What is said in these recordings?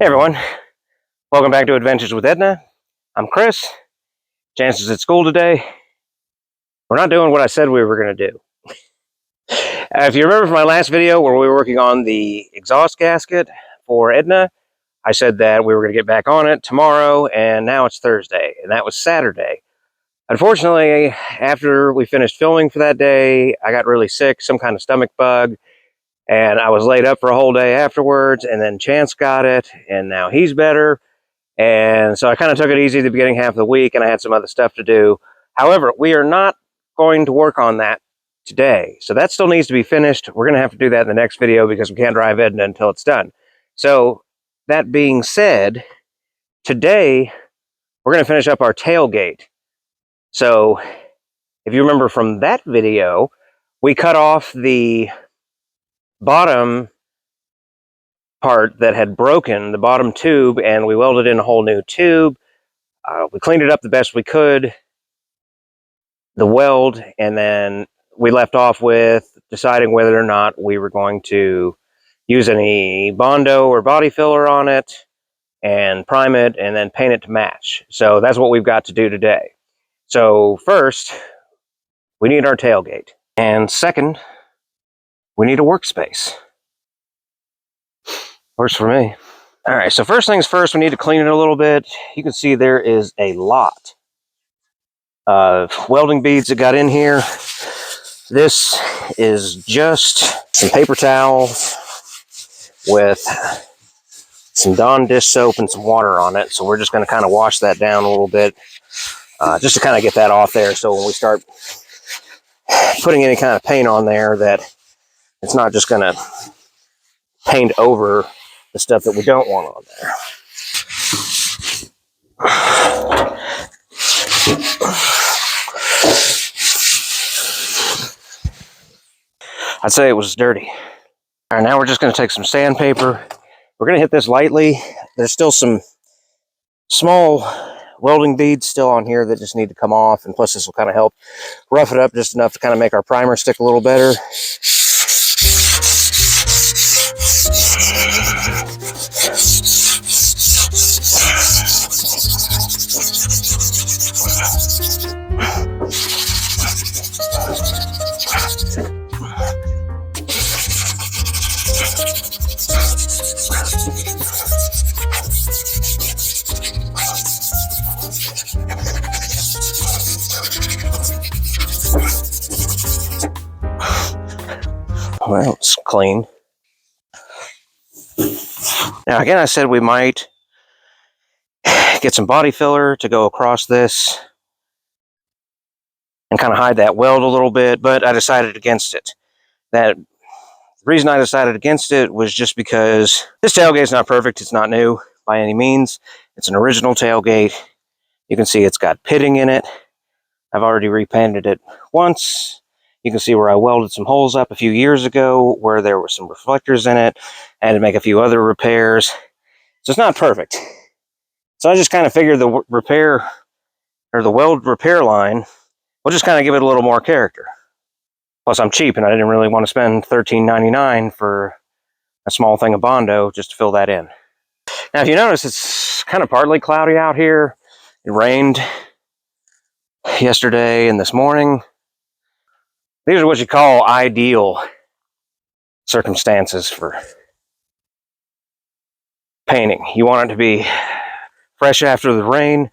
Hey everyone, welcome back to Adventures with Edna. I'm Chris. Chances at school today. We're not doing what I said we were going to do. If you remember from my last video where we were working on the exhaust gasket for Edna, I said that we were going to get back on it tomorrow, and now it's Thursday, and that was Saturday. Unfortunately, after we finished filming for that day, I got really sick, some kind of stomach bug, and I was laid up for a whole day afterwards, and then Chance got it, and now he's better. And so I kind of took it easy the beginning half of the week, and I had some other stuff to do. However, we are not going to work on that today. So that still needs to be finished. We're going to have to do that in the next video because we can't drive Edna until it's done. So that being said, today we're going to finish up our tailgate. So if you remember from that video, we cut off the bottom part that had broken, the bottom tube, and we welded in a whole new tube. We cleaned it up the best we could, the weld, and then we left off with deciding whether or not we were going to use any Bondo or body filler on it and prime it and then paint it to match. So that's what we've got to do today. So first, we need our tailgate. And second, we need a workspace. Works for me. All right, so first things first, we need to clean it a little bit. You can see there is a lot of welding beads that got in here. This is just some paper towels with some Dawn dish soap and some water on it. So we're just going to kind of wash that down a little bit, just to kind of get that off there. So when we start putting any kind of paint on there, that it's not just going to paint over the stuff that we don't want on there. I'd say it was dirty. All right, now we're just going to take some sandpaper. We're going to hit this lightly. There's still some small welding beads still on here that just need to come off, and plus this will kind of help rough it up just enough to kind of make our primer stick a little better. Well, it's clean. Now, again, I said we might get some body filler to go across this and kind of hide that weld a little bit, but I decided against it. The reason I decided against it was just because this tailgate is not perfect. It's not new by any means. It's an original tailgate. You can see it's got pitting in it. I've already repainted it once. You can see where I welded some holes up a few years ago where there were some reflectors in it. I had to make a few other repairs. So it's not perfect. So I just kind of figured the repair, or the weld repair line, will just kind of give it a little more character. Plus I'm cheap and I didn't really want to spend $13.99 for a small thing of Bondo just to fill that in. Now if you notice, it's kind of partly cloudy out here. It rained yesterday and this morning. These are what you call ideal circumstances for painting. You want it to be fresh after the rain.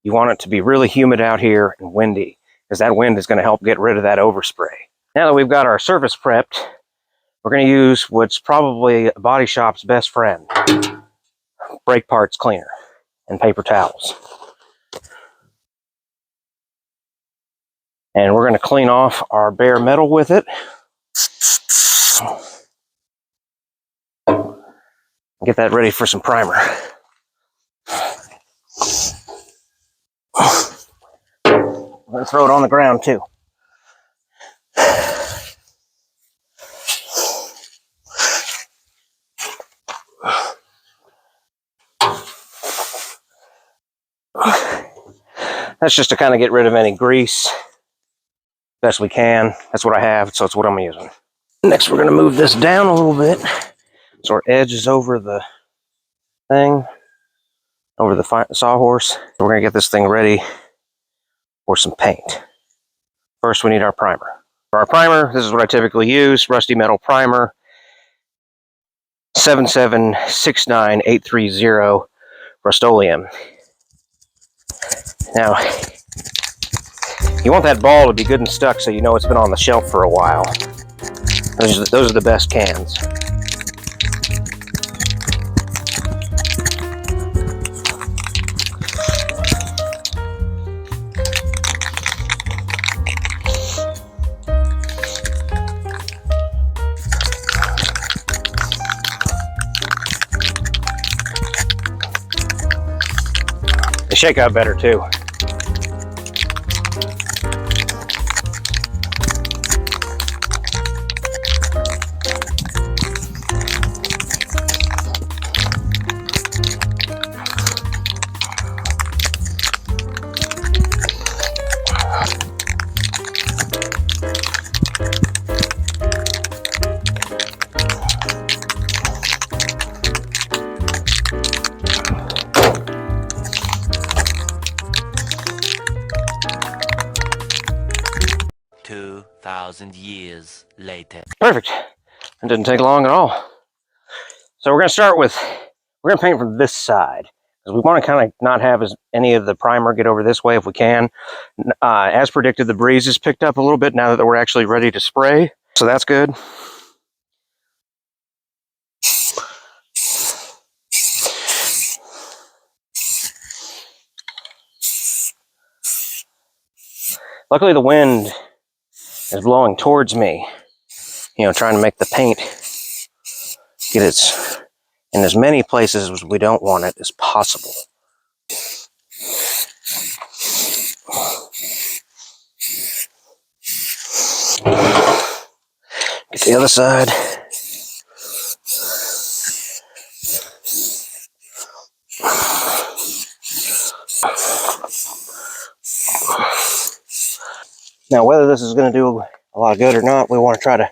You want it to be really humid out here and windy, because that wind is going to help get rid of that overspray. Now that we've got our surface prepped, we're going to use what's probably a body shop's best friend, brake parts cleaner and paper towels. And we're going to clean off our bare metal with it. Get that ready for some primer. I'm going to throw it on the ground too. That's just to kind of get rid of any grease best we can. That's what I have, so it's what I'm using. Next, we're going to move this down a little bit so our edge is over the thing over the sawhorse. We're going to get this thing ready for some paint. First, we need our primer. For our primer, this is what I typically use, Rusty Metal Primer, 7769830 Rust-Oleum. Now, you want that ball to be good and stuck so you know it's been on the shelf for a while. Those are the best cans. They shake out better too. Years later. Perfect. It didn't take long at all. So we're going to start with, we're going to paint from this side. Because we want to kind of not have any of the primer get over this way if we can. As predicted, the breeze has picked up a little bit now that we're actually ready to spray. So that's good. Luckily the wind is blowing towards me, trying to make the paint get in as many places as we don't want it as possible. Get the other side. Now, whether this is going to do a lot of good or not, we want to try to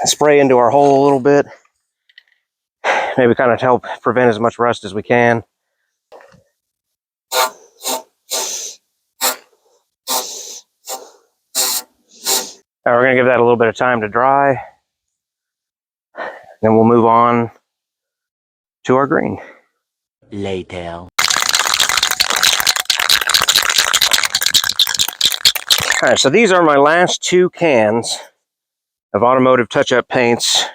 spray into our hole a little bit. Maybe kind of help prevent as much rust as we can. Now we're going to give that a little bit of time to dry. Then we'll move on to our green. Later. All right, so these are my last two cans of automotive touch-up paints.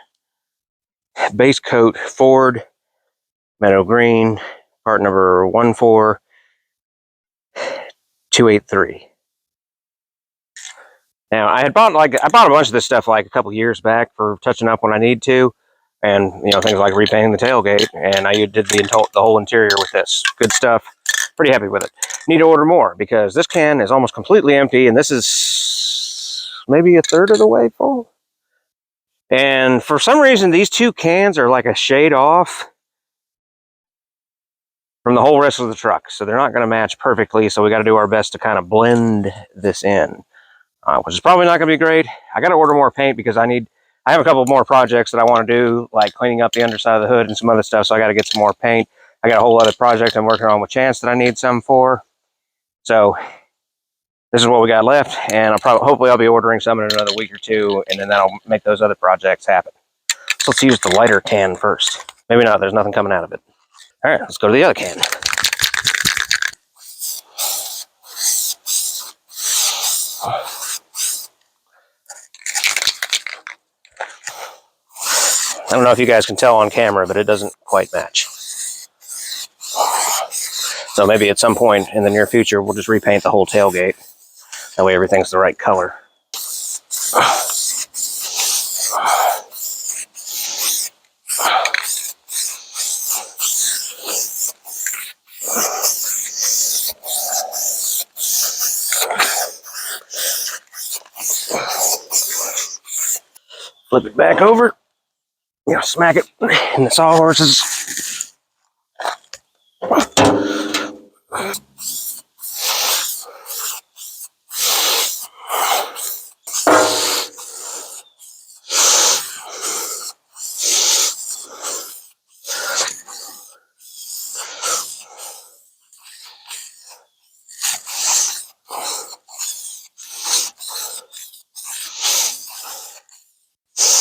Base coat Ford Meadow Green, part number 14283. Now, I bought a bunch of this stuff like a couple years back for touching up when I need to, and things like repainting the tailgate, and I did the whole interior with this. Good stuff. Pretty happy with it. Need to order more because this can is almost completely empty, and this is maybe a third of the way full. And for some reason, these two cans are like a shade off from the whole rest of the truck, so they're not going to match perfectly. So we got to do our best to kind of blend this in. Which is probably not going to be great. I got to order more paint because I have a couple more projects that I want to do, like cleaning up the underside of the hood and some other stuff, so I got to get some more paint. I got a whole other project I'm working on with Chance that I need some for. So this is what we got left, and hopefully I'll be ordering some in another week or two, and then that'll make those other projects happen. So let's use the lighter can first. Maybe not, there's nothing coming out of it. All right, let's go to the other can. I don't know if you guys can tell on camera, but it doesn't quite match. So maybe at some point in the near future, we'll just repaint the whole tailgate. That way everything's the right color. Flip it back over. Smack it in the sawhorses.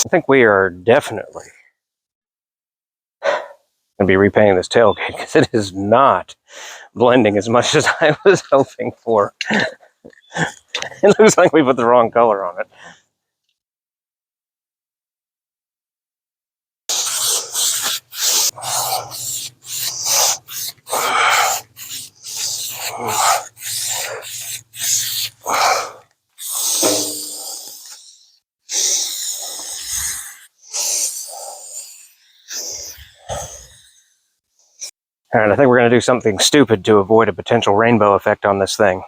I think we are definitely going to be repainting this tailgate because it is not blending as much as I was hoping for. It looks like we put the wrong color on it. All right, I think we're going to do something stupid to avoid a potential rainbow effect on this thing.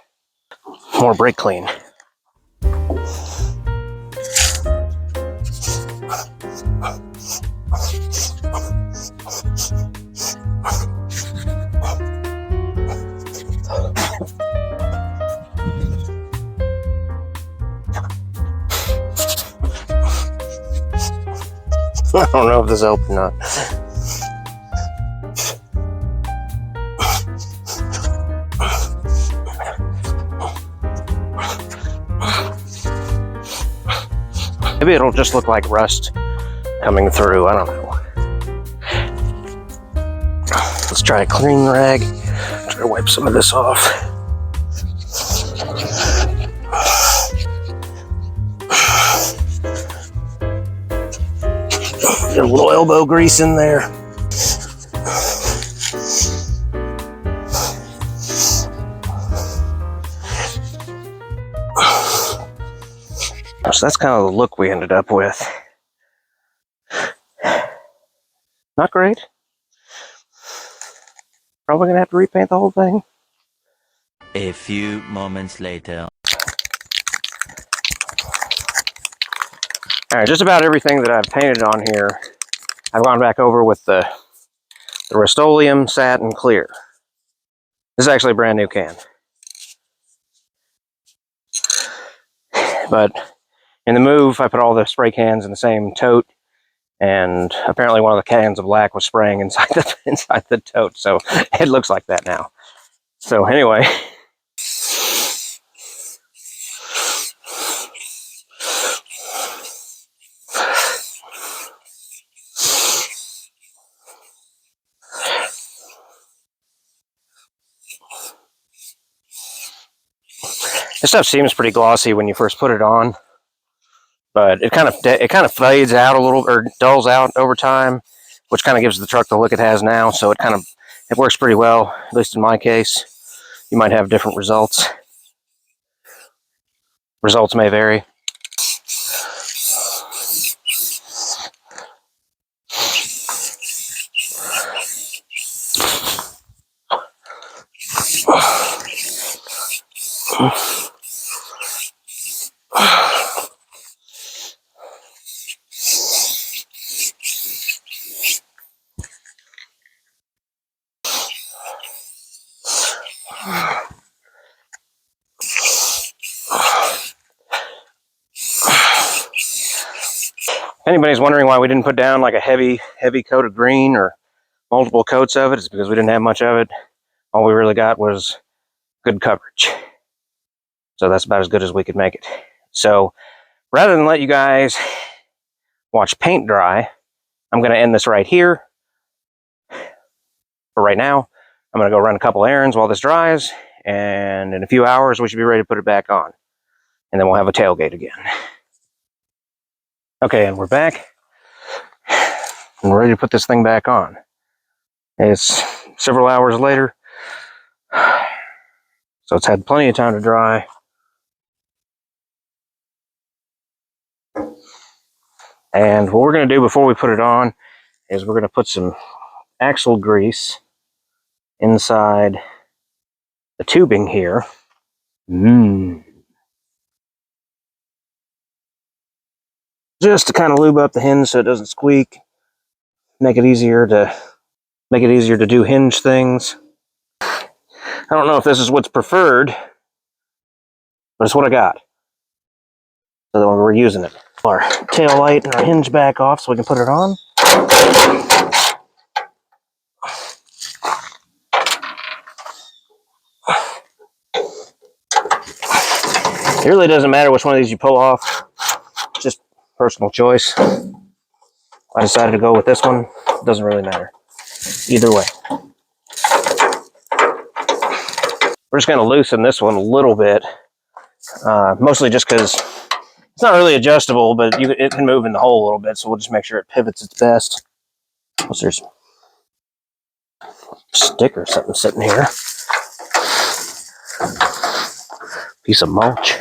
More brake clean. I don't know if this helped or not. Maybe it'll just look like rust coming through. I don't know. Let's try a clean rag. Try to wipe some of this off. Get a little elbow grease in there. So that's kind of the look we ended up with. Not great. Probably gonna have to repaint the whole thing. A few moments later. All right, just about everything that I've painted on here, I've gone back over with the Rust-Oleum Satin Clear. This is actually a brand new can. But in the move, I put all the spray cans in the same tote, and apparently one of the cans of black was spraying inside the tote, so it looks like that now. So anyway, this stuff seems pretty glossy when you first put it on, but it kind of fades out a little, or dulls out over time, which kind of gives the truck the look it has now. So it works pretty well, at least in my case. You might have different results. Results may vary. If anybody's wondering why we didn't put down like a heavy coat of green or multiple coats of it, it's because we didn't have much of it. All we really got was good coverage. So that's about as good as we could make it. So rather than let you guys watch paint dry, I'm going to end this right here. For right now, I'm going to go run a couple errands while this dries, and in a few hours we should be ready to put it back on. And then we'll have a tailgate again. Okay, and we're back. And we're ready to put this thing back on. It's several hours later, so it's had plenty of time to dry. And what we're going to do before we put it on is we're going to put some axle grease inside the tubing here. Just to kind of lube up the hinge so it doesn't squeak. Make it easier to do hinge things. I don't know if this is what's preferred, but it's what I got. So we're using it. Our tail light and our hinge back off so we can put it on. It really doesn't matter which one of these you pull off. Just personal choice. I decided to go with this one. It doesn't really matter. Either way. We're just going to loosen this one a little bit. Mostly just because it's not really adjustable, but it can move in the hole a little bit, so we'll just make sure it pivots its best. Plus there's a stick or something sitting here. Piece of mulch.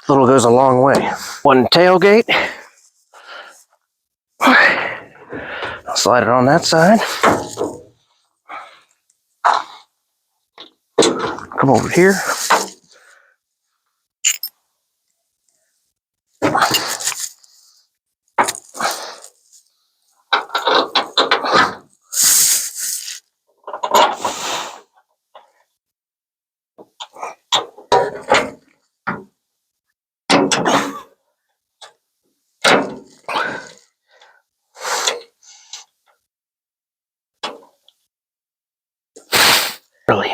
Little goes a long way. One tailgate. I'll slide it on that side. Come over here.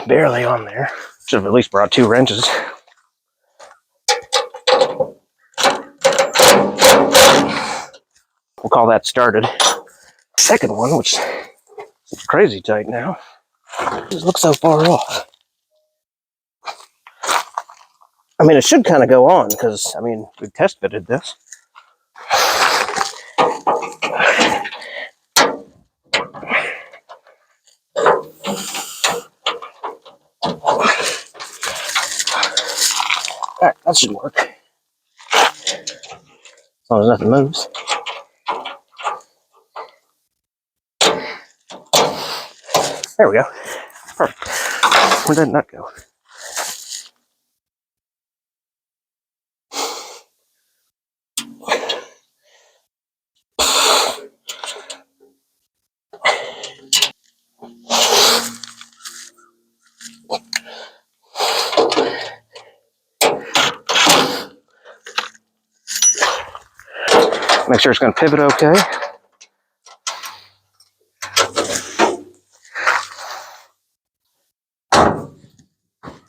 Barely on there. Should have at least brought 2 wrenches. We'll call that started. Second one, which is crazy tight now. It just looks so far off. I mean, it should kind of go on because, I mean, we test fitted this. Alright, that should work. As long as nothing moves. There we go. Perfect. Where'd that nut go? Make sure it's going to pivot okay.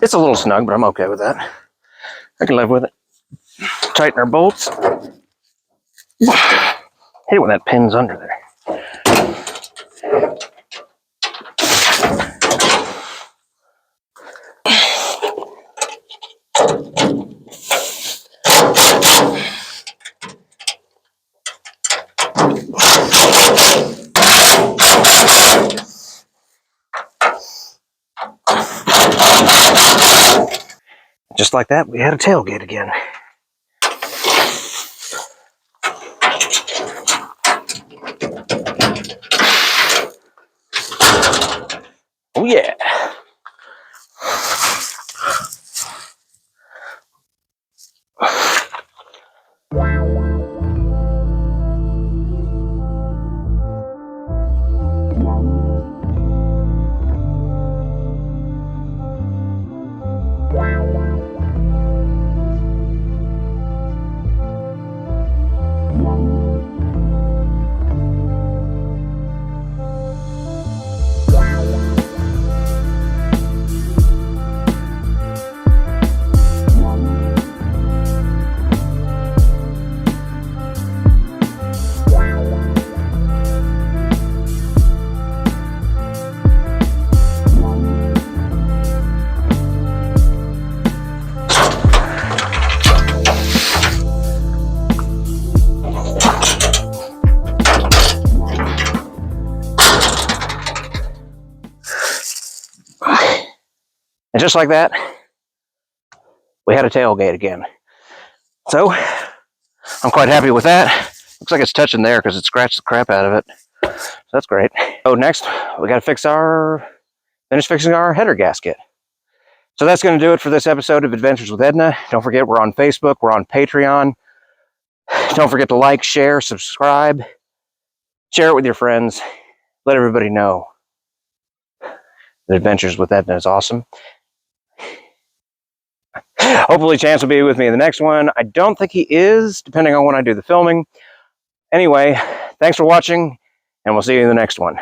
It's a little snug, but I'm okay with that. I can live with it. Tighten our bolts. Hate it when that pin's under there. Just like that, we had a tailgate again. Oh yeah. And just like that, we had a tailgate again. So, I'm quite happy with that. Looks like it's touching there because it scratched the crap out of it. So that's great. So next, we got to finish fixing our header gasket. So that's going to do it for this episode of Adventures with Edna. Don't forget, we're on Facebook, we're on Patreon. Don't forget to like, share, subscribe. Share it with your friends. Let everybody know The Adventures with Edna is awesome. Hopefully Chance will be with me in the next one. I don't think he is, depending on when I do the filming. Anyway, thanks for watching, and we'll see you in the next one.